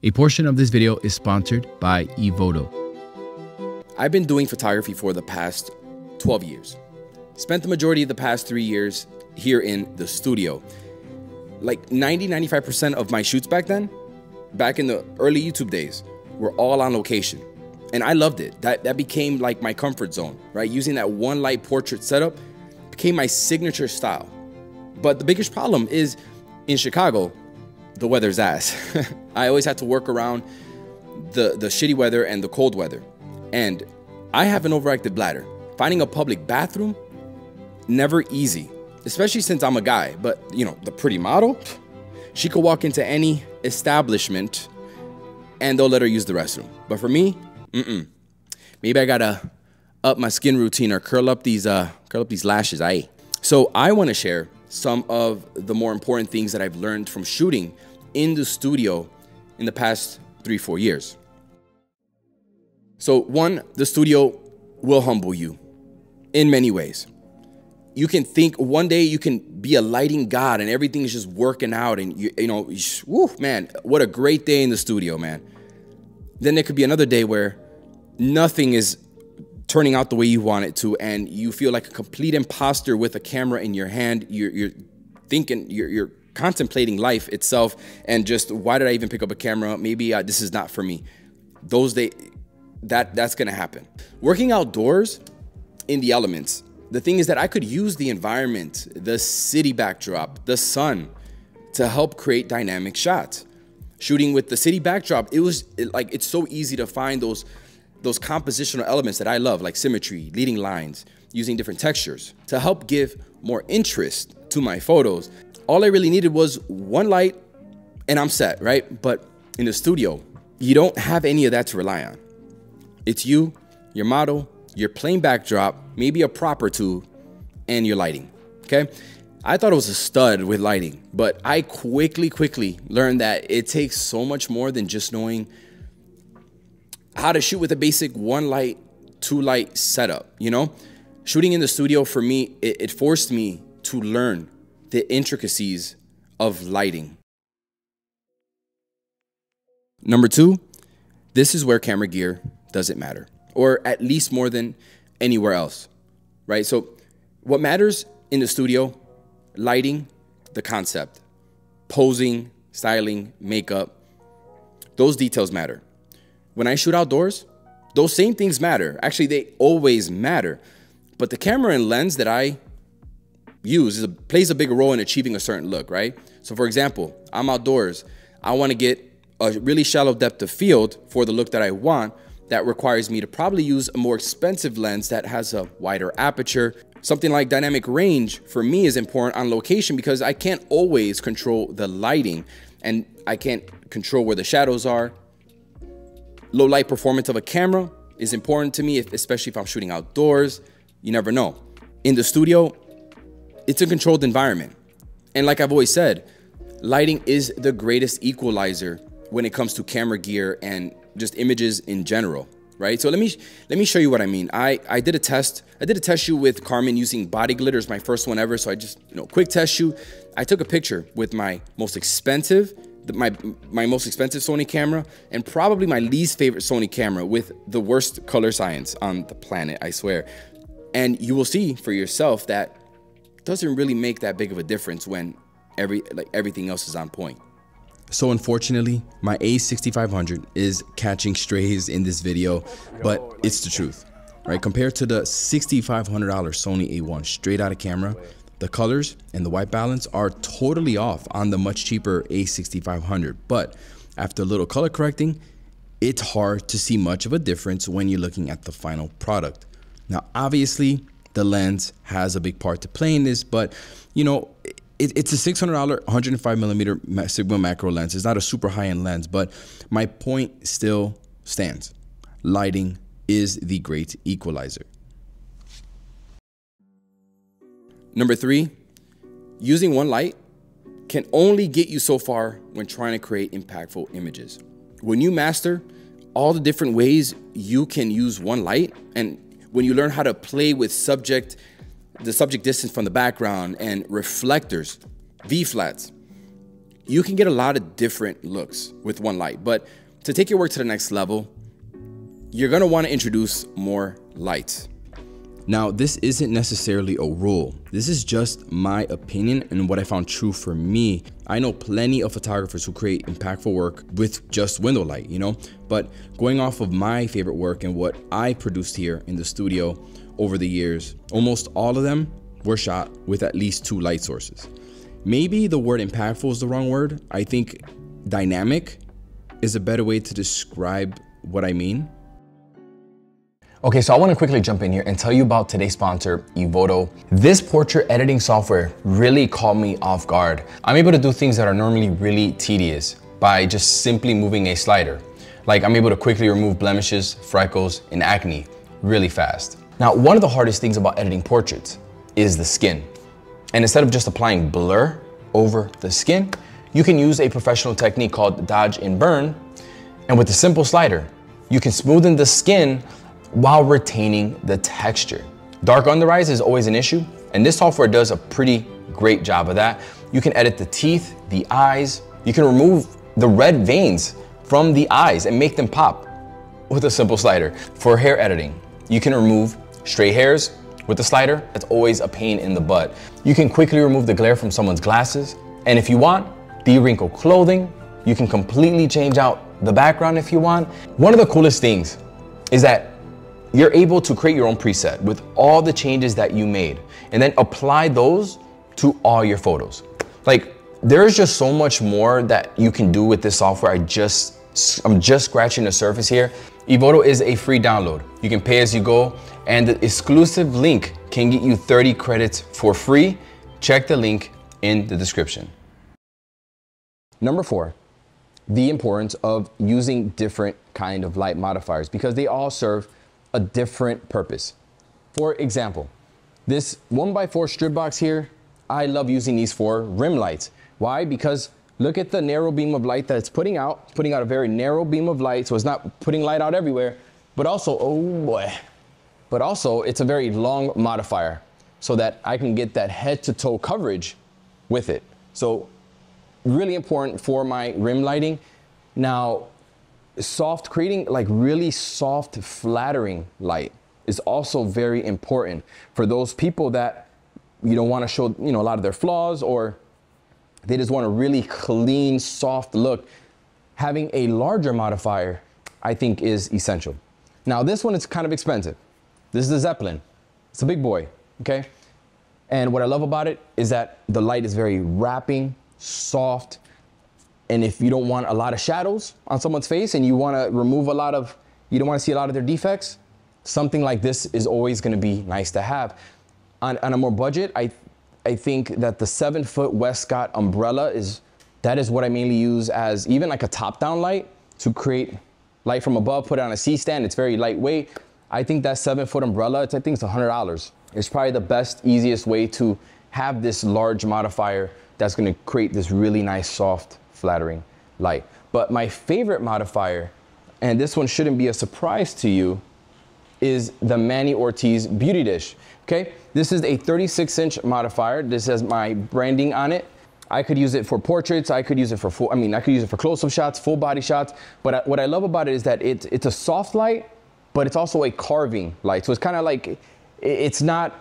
A portion of this video is sponsored by Evoto. I've been doing photography for the past 12 years. Spent the majority of the past 3 years here in the studio. Like 95% of my shoots back then, back in the early YouTube days, were all on location. And I loved it. That became like my comfort zone, right? Using that one light portrait setup became my signature style. But the biggest problem is in Chicago, the weather's ass. I always had to work around the shitty weather and the cold weather. And I have an overactive bladder. Finding a public bathroom, never easy, especially since I'm a guy. But you know, the pretty model, she could walk into any establishment and they'll let her use the restroom. But for me, maybe I gotta up my skin routine or curl up these lashes. So I want to share some of the more important things that I've learned from shooting in the studio in the past 3-4 years. So one, the studio will humble you in many ways. You can think one day you can be a lighting god and everything is just working out and you know, woo, man, what a great day in the studio, man. Then there could be another day where nothing is turning out the way you want it to and you feel like a complete imposter with a camera in your hand. You're thinking, you're contemplating life itself and just, why did I even pick up a camera? Maybe this is not for me. Those days, that's gonna happen. Working outdoors in the elements, the thing is that I could use the environment, the city backdrop, the sun to help create dynamic shots. Shooting with the city backdrop, it's so easy to find those compositional elements that I love, like symmetry, leading lines, using different textures to help give more interest to my photos. All I really needed was one light and I'm set, right? But in the studio, you don't have any of that to rely on. It's you, your model, your plain backdrop, maybe a prop or two, and your lighting, okay? I thought it was a stud with lighting, but I quickly learned that it takes so much more than just knowing how to shoot with a basic one light, two light setup, you know? Shooting in the studio for me, it forced me to learn the intricacies of lighting. Number two, this is where camera gear doesn't matter, or at least more than anywhere else, right? So what matters in the studio, lighting, the concept, posing, styling, makeup, those details matter. When I shoot outdoors, those same things matter. Actually, they always matter. But the camera and lens that I use plays a bigger role in achieving a certain look, right? So for example, I'm outdoors. I want to get a really shallow depth of field for the look that I want. That requires me to probably use a more expensive lens that has a wider aperture. Something like dynamic range for me is important on location because I can't always control the lighting and I can't control where the shadows are. Low light performance of a camera is important to me, especially if I'm shooting outdoors. You never know. In the studio, it's a controlled environment. And like I've always said, lighting is the greatest equalizer when it comes to camera gear and just images in general, right? So let me show you what I mean. I did a test shoot with Carmen using body glitter as my first one ever. So I just, quick test shoot. I took a picture with my most expensive, my most expensive Sony camera and probably my least favorite Sony camera with the worst color science on the planet, I swear. And you will see for yourself that it doesn't really make that big of a difference when everything else is on point. So unfortunately, my A6500 is catching strays in this video, but it's the truth, right? Compared to the $6,500 Sony A1 straight out of camera, the colors and the white balance are totally off on the much cheaper A6500. But after a little color correcting, it's hard to see much of a difference when you're looking at the final product. Now, obviously, the lens has a big part to play in this, but it's a $600 105mm Sigma macro lens. It's not a super high-end lens, but my point still stands. Lighting is the great equalizer. Number three, using one light can only get you so far when trying to create impactful images. When you master all the different ways you can use one light, and when you learn how to play with the subject distance from the background and reflectors, V-flats, you can get a lot of different looks with one light. But to take your work to the next level, you're gonna wanna introduce more lights. Now, this isn't necessarily a rule. This is just my opinion and what I found true for me. I know plenty of photographers who create impactful work with just window light, but going off of my favorite work and what I produced here in the studio over the years, almost all of them were shot with at least 2 light sources. Maybe the word impactful is the wrong word. I think dynamic is a better way to describe what I mean. Okay, so I want to quickly jump in here and tell you about today's sponsor, Evoto. This portrait editing software really caught me off guard. I'm able to do things that are normally really tedious by just simply moving a slider. Like I'm able to quickly remove blemishes, freckles, and acne really fast. Now, one of the hardest things about editing portraits is the skin. And instead of just applying blur over the skin, you can use a professional technique called dodge and burn. And with a simple slider, you can smoothen the skin while retaining the texture. Dark under eyes is always an issue, and this software does a pretty great job of that. You can edit the teeth, the eyes, you can remove the red veins from the eyes and make them pop with a simple slider. For hair editing, you can remove stray hairs with the slider. That's always a pain in the butt. You can quickly remove the glare from someone's glasses, and if you want, de-wrinkle clothing. You can completely change out the background if you want. One of the coolest things is that you're able to create your own preset with all the changes that you made and then apply those to all your photos. Like, there's just so much more that you can do with this software. I'm just scratching the surface here. Evoto is a free download. You can pay as you go, and the exclusive link can get you 30 credits for free. Check the link in the description. Number 4, the importance of using different kind of light modifiers because they all serve a different purpose. For example, this 1x4 strip box here, I love using these for rim lights. Why? Because look at the narrow beam of light that it's putting out a very narrow beam of light, so it's not putting light out everywhere, but also, oh boy, but also it's a very long modifier so that I can get that head to toe coverage with it. So really important for my rim lighting. Now, creating like really soft, flattering light is also very important for those people that you don't want to show, a lot of their flaws, or they just want a really clean, soft look. Having a larger modifier, I think, is essential. Now, this one is kind of expensive. This is the Zeppelin. It's a big boy, okay? And what I love about it is that the light is very wrapping, soft. And if you don't want a lot of shadows on someone's face and you want to remove you don't want to see a lot of their defects, something like this is always going to be nice to have. On a more budget, I think that the 7-foot Westcott umbrella is what I mainly use as even like a top-down light to create light from above, put it on a C-stand. It's very lightweight. I think that 7-foot umbrella, I think it's $100. It's probably the best, easiest way to have this large modifier that's going to create this really nice, soft, flattering light. But my favorite modifier, and this one shouldn't be a surprise to you, is the Manny Ortiz Beauty Dish. Okay, this is a 36-inch modifier. This has my branding on it. I could use it for portraits. I could use it for I could use it for close-up shots, full body shots. But what I love about it is that it's a soft light, but it's also a carving light. So it's kind of like, it's not,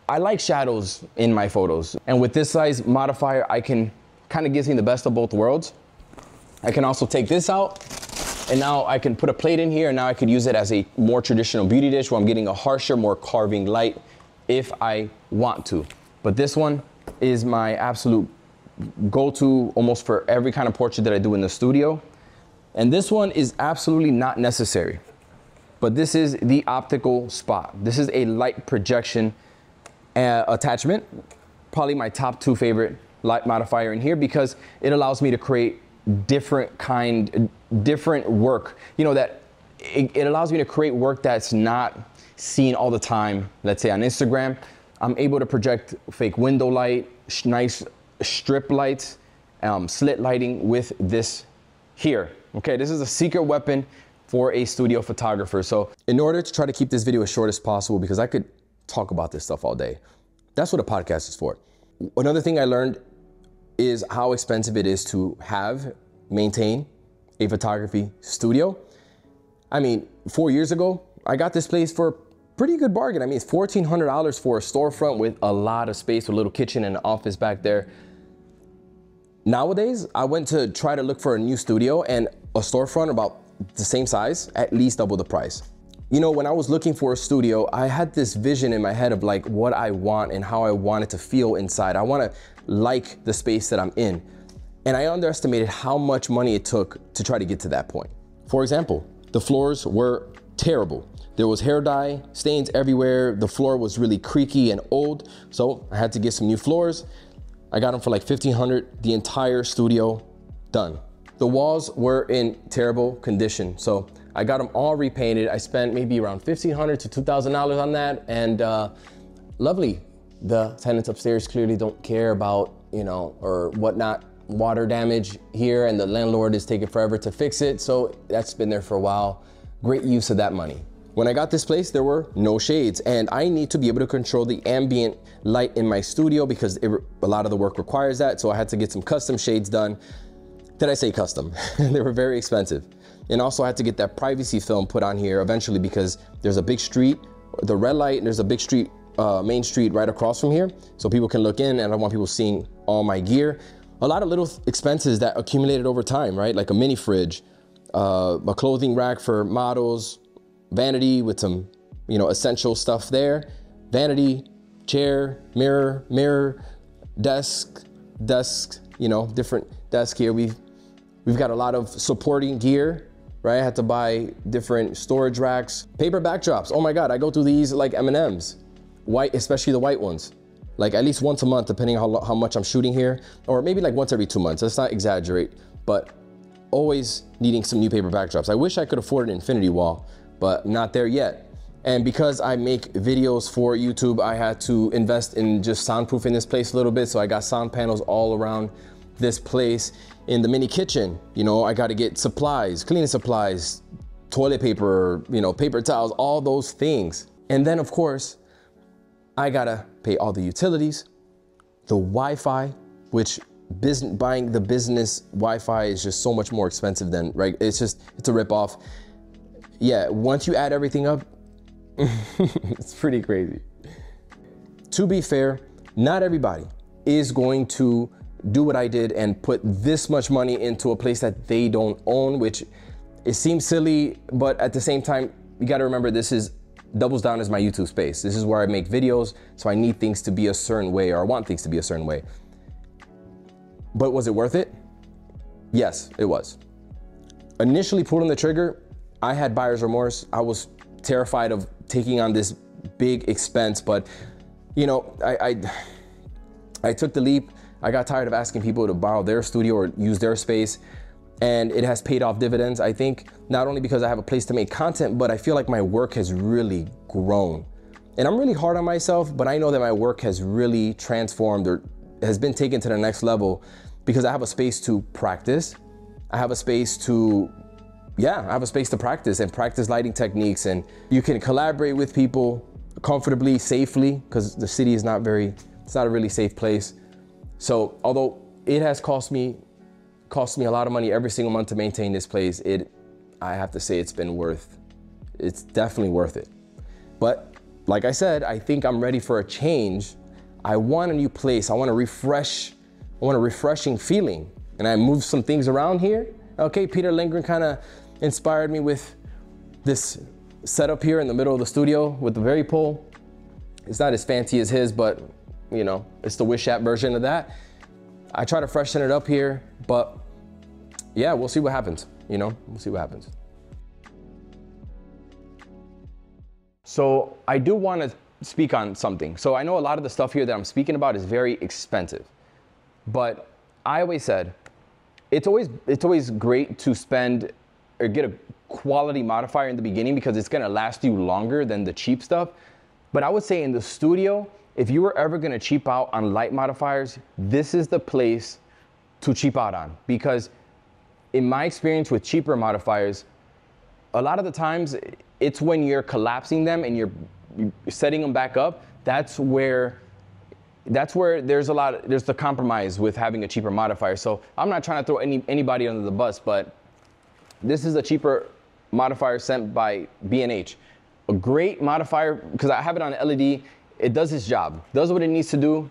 I like shadows in my photos. And with this size modifier, kind of gives me the best of both worlds. I can also take this out, and now I can put a plate in here, and now I could use it as a more traditional beauty dish where I'm getting a harsher, more carving light if I want to. But this one is my absolute go-to almost for every kind of portrait that I do in the studio. And this one is absolutely not necessary, but this is the optical spot. This is a light projection attachment, probably my top 2 favorite light modifier in here because it allows me to create different work. That it allows me to create work that's not seen all the time. Let's say on Instagram, I'm able to project fake window light, nice strip lights, slit lighting with this here. Okay, this is a secret weapon for a studio photographer. So in order to try to keep this video as short as possible, because I could talk about this stuff all day, that's what a podcast is for. Another thing I learned is how expensive it is to maintain a photography studio. I mean, 4 years ago, I got this place for a pretty good bargain. I mean, it's $1,400 for a storefront with a lot of space, with a little kitchen and an office back there. Nowadays, I went to try to look for a new studio and a storefront about the same size, at least double the price. You know, when I was looking for a studio, I had this vision in my head of like what I want and how I want it to feel inside. I want to like the space that I'm in. And I underestimated how much money it took to try to get to that point. For example, the floors were terrible. There was hair dye, stains everywhere. The floor was really creaky and old. So I had to get some new floors. I got them for like $1,500, the entire studio done. The walls were in terrible condition. So I got them all repainted. I spent maybe around $1,500 to $2,000 on that. And lovely. The tenants upstairs clearly don't care about, you know, or whatnot, water damage here, and the landlord is taking forever to fix it. So that's been there for a while. Great use of that money. When I got this place, there were no shades, and I need to be able to control the ambient light in my studio because a lot of the work requires that. So I had to get some custom shades done. Did I say custom? They were very expensive. And also I had to get that privacy film put on here eventually because there's a big street, the red light, and there's a big street, main street right across from here. So people can look in, and I don't want people seeing all my gear. A lot of little expenses that accumulated over time, right? Like a mini fridge, a clothing rack for models, vanity with some, you know, essential stuff there, vanity, chair, mirror, desk, you know, different desk here. We've got a lot of supporting gear, right? I had to buy different storage racks, paper backdrops. Oh my God, I go through these like M&Ms, white, especially the white ones. Like at least once a month, depending on how much I'm shooting here, or maybe like once every 2 months. Let's not exaggerate, but always needing some new paper backdrops. I wish I could afford an infinity wall, but not there yet. And because I make videos for YouTube, I had to invest in just soundproofing this place a little bit. So I got sound panels all around this place. In the mini kitchen, you know, I got to get supplies, cleaning supplies, toilet paper, you know, paper towels, all those things. And then of course, I gotta pay all the utilities, the Wi-Fi, which buying the business Wi-Fi is just so much more expensive than, right? It's a rip-off. Yeah, once you add everything up, it's pretty crazy. To be fair, not everybody is going to do what I did and put this much money into a place that they don't own, which it seems silly, but at the same time, you gotta remember this doubles down as my YouTube space. This is where I make videos, so I need things to be a certain way, or I want things to be a certain way. But was it worth it? Yes, it was. Initially pulling the trigger, I had buyer's remorse. I was terrified of taking on this big expense, but you know, I took the leap. I got tired of asking people to borrow their studio or use their space, and it has paid off dividends. I think not only because I have a place to make content, but I feel like my work has really grown. And I'm really hard on myself, but I know that my work has really transformed or has been taken to the next level because I have a space to practice. I have a space to, I have a space to practice and practice lighting techniques, and you can collaborate with people comfortably, safely, because the city is it's not a really safe place. So although it has cost me a lot of money every single month to maintain this place, I have to say it's definitely worth it. But like I said, I think I'm ready for a change. I want a new place. I want a refreshing feeling. And I moved some things around here. Okay, Peter Lindgren kind of inspired me with this setup here in the middle of the studio with the Very pole. It's not as fancy as his, but you know, it's the Wishat version of that. I try to freshen it up here, but yeah, we'll see what happens. You know, we'll see what happens. So I do want to speak on something. So I know a lot of the stuff here that I'm speaking about is very expensive, but I always said, it's always great to spend or get a quality modifier in the beginning because it's going to last you longer than the cheap stuff. But I would say in the studio, if you were ever going to cheap out on light modifiers, this is the place to cheap out on, because in my experience with cheaper modifiers, a lot of the times it's when you're collapsing them and you're setting them back up, that's where that's where there's the compromise with having a cheaper modifier. So I'm not trying to throw anybody under the bus, but this is a cheaper modifier sent by B&H. A great modifier, because I have it on LED, it does its job, does what it needs to do.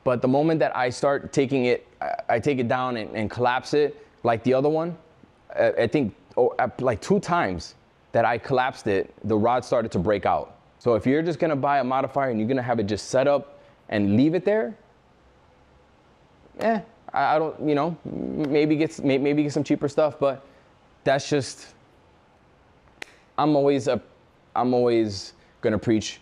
But the moment that I start taking it, I take it down and collapse it, like the other one, I think like 2 times that I collapsed it, the rod started to break out. So if you're just gonna buy a modifier and you're gonna have it just set up and leave it there, I don't, you know, maybe get some cheaper stuff, but that's just, I'm always gonna preach,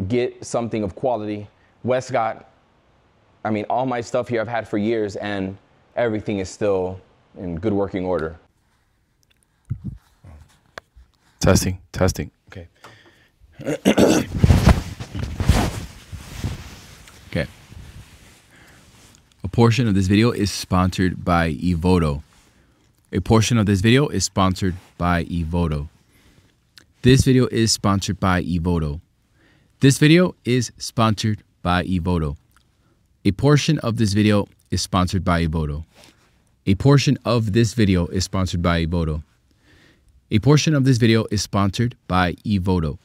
get something of quality. Westcott, I mean, all my stuff here I've had for years and everything is still in good working order. Testing. Okay. Okay. A portion of this video is sponsored by Evoto. A portion of this video is sponsored by Evoto. This video is sponsored by Evoto. This video is sponsored by Evoto. A portion of this video is sponsored by Evoto. A portion of this video is sponsored by Evoto. A portion of this video is sponsored by Evoto.